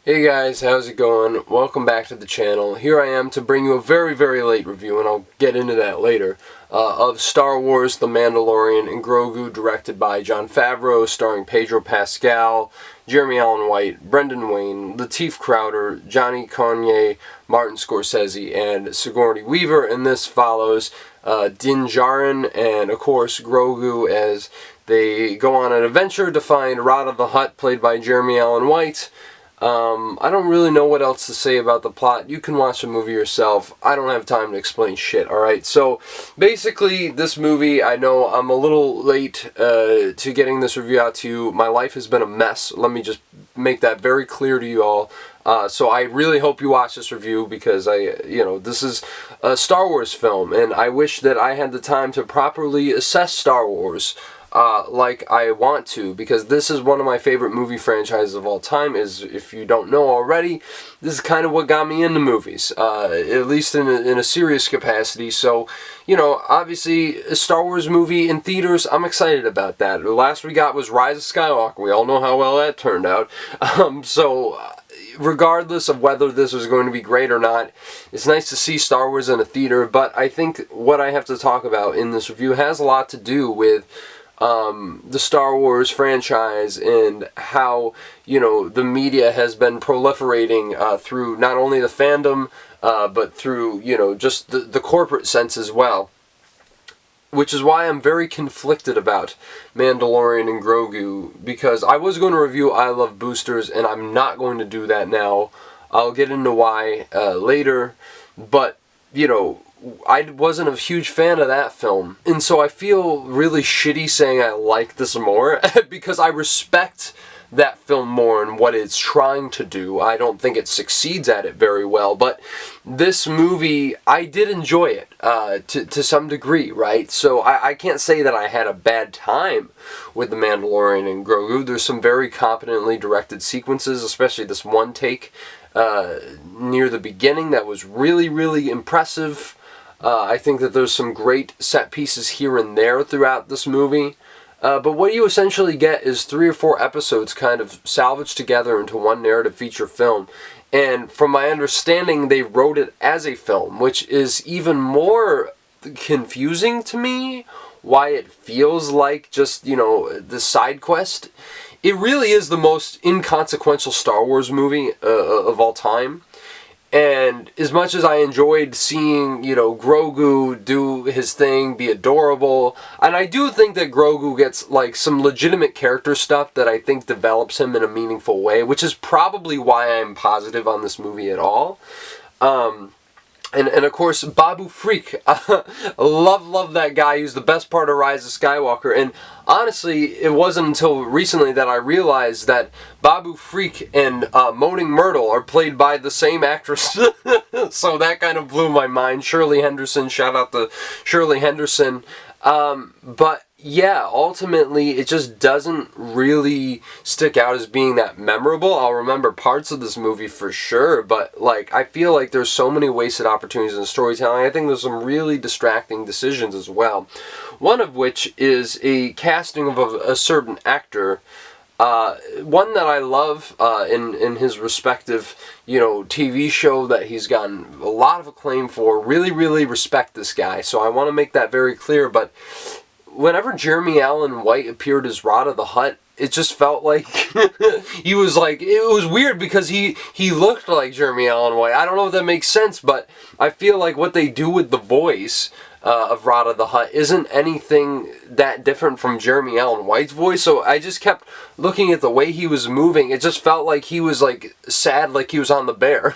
Hey guys, how's it going? Welcome back to the channel. Here I am to bring you a very, very late review, and I'll get into that later, of Star Wars, The Mandalorian and Grogu, directed by Jon Favreau, starring Pedro Pascal, Jeremy Allen White, Brendan Wayne, Lateef Crowder, Johnny Conyers, Martin Scorsese, and Sigourney Weaver, and this follows Din Djarin and, of course, Grogu as they go on an adventure to find Rada the Hutt, played by Jeremy Allen White. I don't really know what else to say about the plot. You can watch the movie yourself. I don't have time to explain shit, alright? So, basically, this movie, I know I'm a little late to getting this review out to you. My life has been a mess. Let me just make that very clear to you all. So I really hope you watch this review because this is a Star Wars film, and I wish that I had the time to properly assess Star Wars like I want to, because this is one of my favorite movie franchises of all time. If you don't know already, this is kind of what got me into movies, at least in a serious capacity. So, obviously, a Star Wars movie in theaters, I'm excited about that. The last we got was Rise of Skywalker. We all know how well that turned out. Regardless of whether this was going to be great or not, it's nice to see Star Wars in a theater, but I think what I have to talk about in this review has a lot to do with the Star Wars franchise and how, the media has been proliferating through not only the fandom, but through, just the corporate sense as well. Which is why I'm very conflicted about Mandalorian and Grogu, because I was going to review I Love Boosters, and I'm not going to do that now. I'll get into why later, but, I wasn't a huge fan of that film, and so I feel really shitty saying I like this more, because I respect that film more and what it's trying to do. I don't think it succeeds at it very well, but this movie, I did enjoy it to some degree, right? So I can't say that I had a bad time with The Mandalorian and Grogu. There's some very competently directed sequences, especially this one take near the beginning that was really, really impressive. I think that there's some great set pieces here and there throughout this movie. But what you essentially get is 3 or 4 episodes kind of salvaged together into one narrative feature film. And from my understanding, they wrote it as a film, which is even more confusing to me, why it feels like just, the side quest. It really is the most inconsequential Star Wars movie of all time. And as much as I enjoyed seeing, Grogu do his thing, be adorable, and I do think that Grogu gets, some legitimate character stuff that I think develops him in a meaningful way, which is probably why I'm positive on this movie at all. And of course, Babu Frik. love that guy. He was the best part of Rise of Skywalker. And honestly, it wasn't until recently that I realized that Babu Frik and Moaning Myrtle are played by the same actress. So that kind of blew my mind. Shirley Henderson. Shout out to Shirley Henderson. But yeah, ultimately, it just doesn't really stick out as being that memorable. I'll remember parts of this movie for sure, but, I feel like there's so many wasted opportunities in storytelling. I think there's some really distracting decisions as well. One of which is a casting of a certain actor, one that I love in his respective, TV show that he's gotten a lot of acclaim for. Really, really respect this guy, so I want to make that very clear, but whenever Jeremy Allen White appeared as Rada the Hutt, it just felt like he was it was weird because he looked like Jeremy Allen White. I don't know if that makes sense, but I feel like what they do with the voice of Rada the Hutt isn't anything that different from Jeremy Allen White's voice, so I just kept looking at the way he was moving. It just felt like he was sad, like he was on the bear.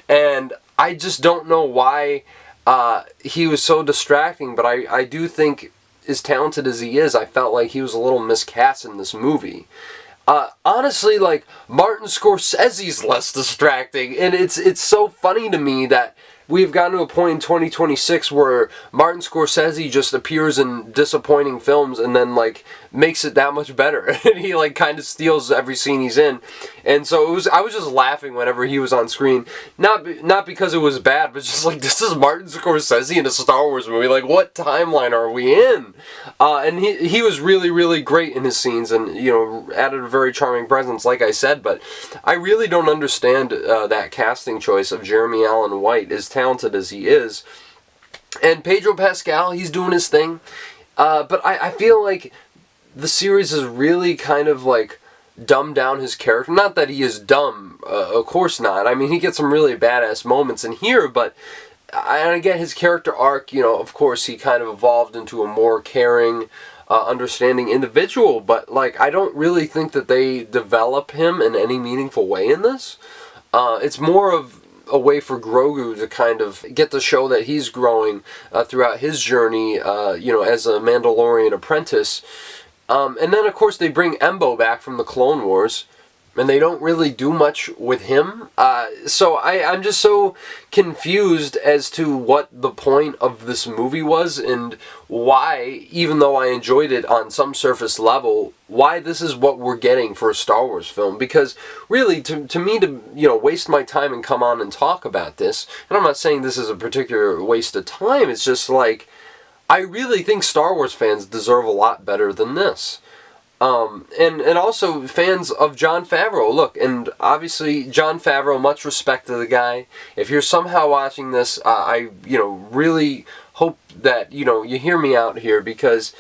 And I just don't know why he was so distracting, but I do think, as talented as he is, I felt like he was a little miscast in this movie. Honestly, Martin Scorsese's less distracting, and it's so funny to me that we've gotten to a point in 2026 where Martin Scorsese just appears in disappointing films and then, like, makes it that much better. And he, like, kind of steals every scene he's in. And so I was just laughing whenever he was on screen. Not because it was bad, but just like, this is Martin Scorsese in a Star Wars movie. Like, what timeline are we in? And he was really, really great in his scenes and, you know, added a very charming presence, like I said. But I really don't understand that casting choice of Jeremy Allen White, as talented as he is. And Pedro Pascal, he's doing his thing. But I feel like the series is really kind of, like, dumbed down his character. Not that he is dumb, of course not. I mean, he gets some really badass moments in here, but I get his character arc, you know, of course he kind of evolved into a more caring, understanding individual, but, like, I don't really think that they develop him in any meaningful way in this. It's more of a way for Grogu to kind of get to show that he's growing throughout his journey, you know, as a Mandalorian apprentice. And then, of course, they bring Embo back from the Clone Wars, and they don't really do much with him. So I'm just so confused as to what the point of this movie was and why, even though I enjoyed it on some surface level, why this is what we're getting for a Star Wars film. Because really, to me, to, you know, waste my time and come on and talk about this, and I'm not saying this is a particular waste of time, it's just like, I really think Star Wars fans deserve a lot better than this. And also fans of Jon Favreau. Look, and obviously Jon Favreau, much respect to the guy. If you're somehow watching this, I, you know, really hope that, you know, you hear me out here, because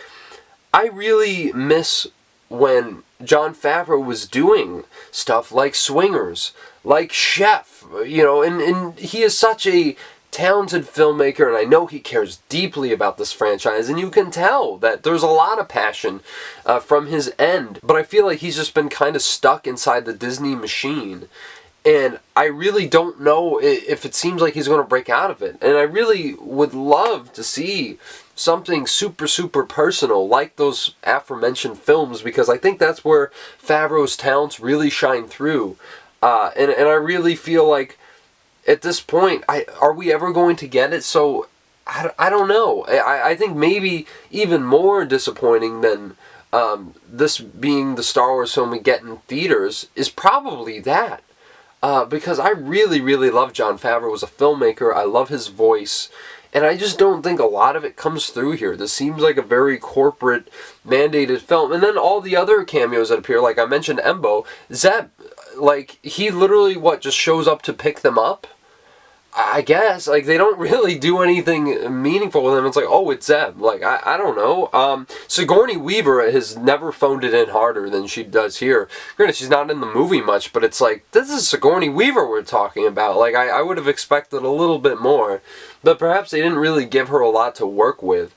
I really miss when Jon Favreau was doing stuff like Swingers, like Chef, you know, and he is such a talented filmmaker, and I know he cares deeply about this franchise, and you can tell that there's a lot of passion from his end, but I feel like he's just been kind of stuck inside the Disney machine, and I really don't know if it seems like he's going to break out of it, and I really would love to see something super, super personal like those aforementioned films, because I think that's where Favreau's talents really shine through, and I really feel like at this point, are we ever going to get it? So, I don't know. I think maybe even more disappointing than this being the Star Wars film we get in theaters is probably that. Because I really, really love Jon Favreau as a filmmaker. I love his voice. And I just don't think a lot of it comes through here. This seems like a very corporate, mandated film. And then all the other cameos that appear, like I mentioned Embo, Zeb, like, he literally, just shows up to pick them up? I guess. Like, they don't really do anything meaningful with him. It's like, oh, it's Zeb. Like, I don't know. Sigourney Weaver has never phoned it in harder than she does here. Granted, she's not in the movie much, but it's like, this is Sigourney Weaver we're talking about. Like, I would have expected a little bit more. But perhaps they didn't really give her a lot to work with.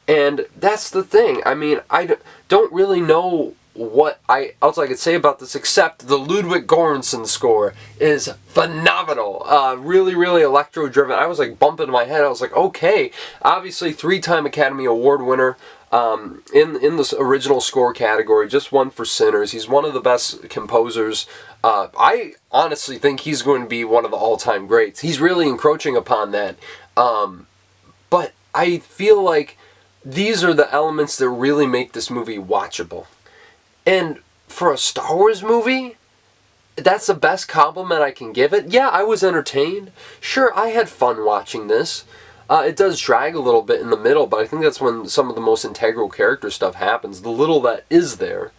And that's the thing. I mean, I don't really know what else I could say about this, except the Ludwig Göransson score is phenomenal. Really, really electro-driven. I was like bumping my head. I was like, okay. Obviously, 3-time Academy Award winner in this original score category. Just won for Sinners. He's one of the best composers. I honestly think he's going to be one of the all-time greats. He's really encroaching upon that. But I feel like these are the elements that really make this movie watchable. And for a Star Wars movie, that's the best compliment I can give it. Yeah, I was entertained. Sure, I had fun watching this. It does drag a little bit in the middle, but I think that's when some of the most integral character stuff happens, the little that is there.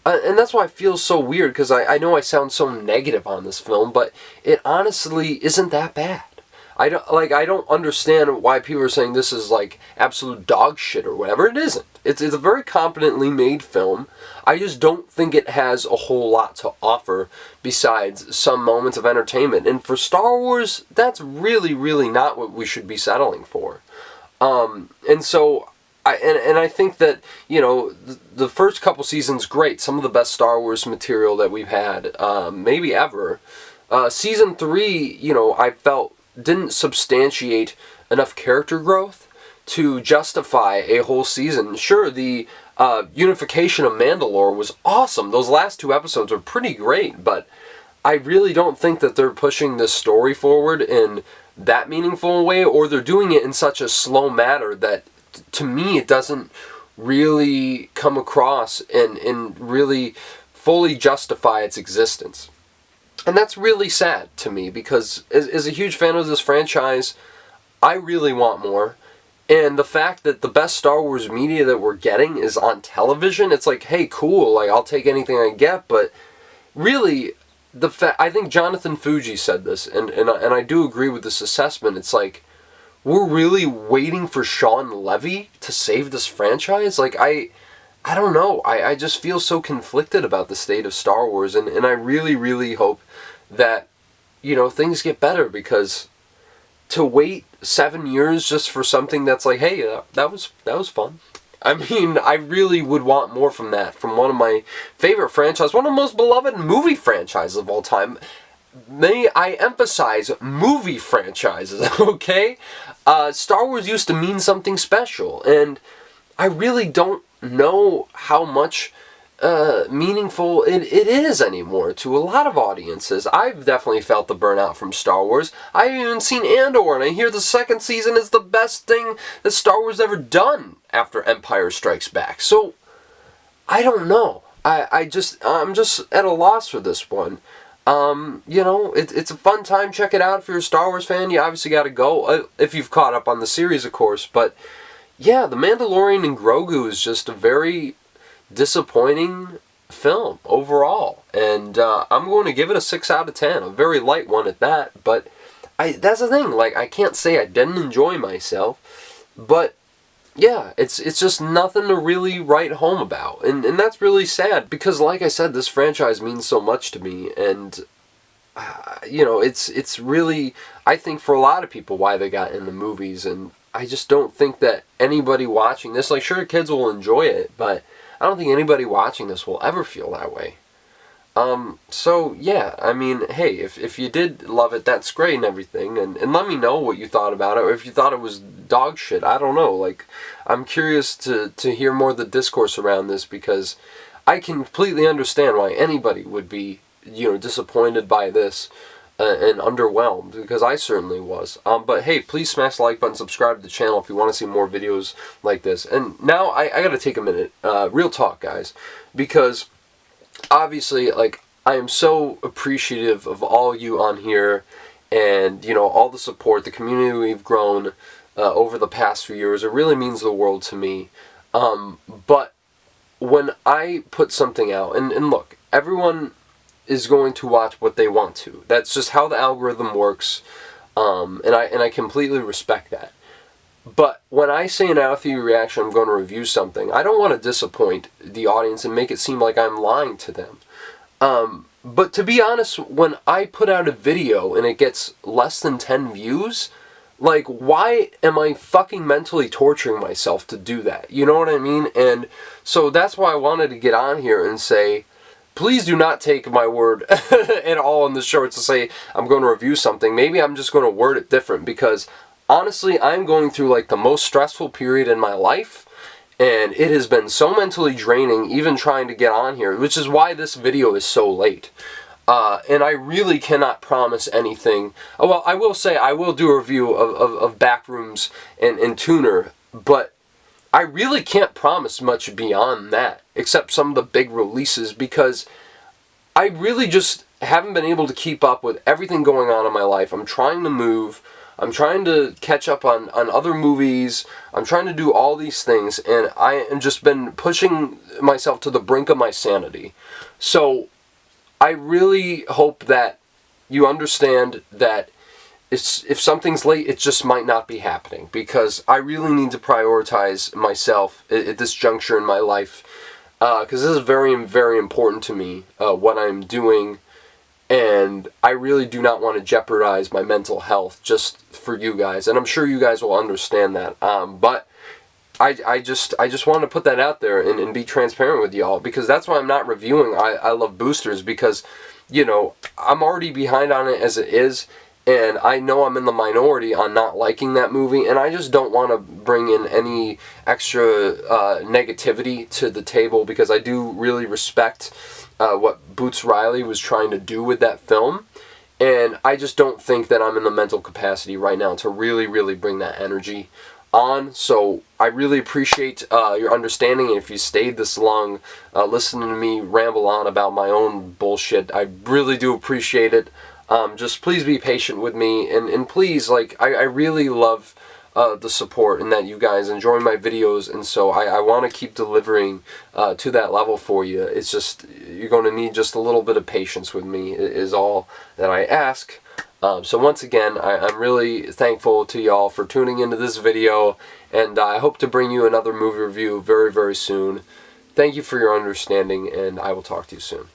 And that's why I feel so weird, because I know I sound so negative on this film, but it honestly isn't that bad. I don't understand why people are saying this is like absolute dog shit or whatever. It isn't. It's a very competently made film. I just don't think it has a whole lot to offer besides some moments of entertainment. And for Star Wars, that's really, really not what we should be settling for. And so I think that, you know, the first couple seasons, great. Some of the best Star Wars material that we've had, maybe ever. Season 3, you know, I felt didn't substantiate enough character growth to justify a whole season. Sure, the unification of Mandalore was awesome. Those last 2 episodes were pretty great, but I really don't think that they're pushing this story forward in that meaningful way, or they're doing it in such a slow manner that to me it doesn't really come across and really fully justify its existence. And that's really sad to me, because as a huge fan of this franchise, I really want more. And the fact that the best Star Wars media that we're getting is on television, it's like, hey, cool, like, I'll take anything I get, but really, I think Jonathan Fuji said this, and I do agree with this assessment. It's like, we're really waiting for Sean Levy to save this franchise? Like, I don't know. I just feel so conflicted about the state of Star Wars, and I really, really hope that, you know, things get better, because to wait 7 years just for something that's like, hey, that was fun. I mean, I really would want more from that, from one of my favorite franchises, one of the most beloved movie franchises of all time. May I emphasize movie franchises, okay? Star Wars used to mean something special, and I really don't know how much meaningful it is anymore to a lot of audiences. I've definitely felt the burnout from Star Wars. I haven't even seen Andor, and I hear the second season is the best thing that Star Wars ever done after Empire Strikes Back. So, I don't know. I'm just at a loss for this one. You know, it's a fun time. Check it out if you're a Star Wars fan. You obviously got to go, if you've caught up on the series, of course. But, yeah, The Mandalorian and Grogu is just a very disappointing film overall, and I'm going to give it a 6 out of 10, a very light one at that. But that's the thing, like, I can't say I didn't enjoy myself, but yeah, it's just nothing to really write home about, and that's really sad, because like I said, this franchise means so much to me, and you know, it's really, I think, for a lot of people, why they got in the movies, and I just don't think that anybody watching this, like, sure, kids will enjoy it, but I don't think anybody watching this will ever feel that way. So, yeah, I mean, hey, if you did love it, that's great and everything, and let me know what you thought about it, or if you thought it was dog shit. I don't know, like, I'm curious to hear more of the discourse around this, because I completely understand why anybody would be, you know, disappointed by this, and underwhelmed, because I certainly was. But hey, please smash the like button, subscribe to the channel if you want to see more videos like this. And now I gotta take a minute, real talk, guys, because obviously, like, I am so appreciative of all you on here, and, you know, all the support, the community we've grown over the past few years. It really means the world to me. But when I put something out, and look, everyone is going to watch what they want to. That's just how the algorithm works, and I completely respect that. But when I say in Out of Theater Reaction I'm going to review something, I don't want to disappoint the audience and make it seem like I'm lying to them. But to be honest, when I put out a video and it gets less than 10 views, like, why am I fucking mentally torturing myself to do that? You know what I mean? And so that's why I wanted to get on here and say, please do not take my word at all in the short to say I'm going to review something. Maybe I'm just going to word it different, because honestly, I'm going through, like, the most stressful period in my life, and it has been so mentally draining even trying to get on here, which is why this video is so late. And I really cannot promise anything. Oh, well, I will say I will do a review of Backrooms and Tuner, but I really can't promise much beyond that, except some of the big releases, because I really just haven't been able to keep up with everything going on in my life. I'm trying to move. I'm trying to catch up on other movies. I'm trying to do all these things, and I have just been pushing myself to the brink of my sanity. So I really hope that you understand that if something's late, it just might not be happening, because I really need to prioritize myself at this juncture in my life, because this is very, very important to me, what I'm doing, and I really do not want to jeopardize my mental health just for you guys, and I'm sure you guys will understand that, but I just want to put that out there and be transparent with y'all, because that's why I'm not reviewing I Love Boosters, because, you know, I'm already behind on it as it is, and I know I'm in the minority on not liking that movie, and I just don't want to bring in any extra negativity to the table, because I do really respect what Boots Riley was trying to do with that film, And I just don't think that I'm in the mental capacity right now to really bring that energy on. So I really appreciate your understanding, and if you stayed this long listening to me ramble on about my own bullshit, I really do appreciate it. Just please be patient with me, and please, like, I really love the support and that you guys enjoy my videos, and so I want to keep delivering to that level for you. It's just, you're going to need just a little bit of patience with me is all that I ask. So once again, I'm really thankful to y'all for tuning into this video, and I hope to bring you another movie review very soon. Thank you for your understanding, and I will talk to you soon.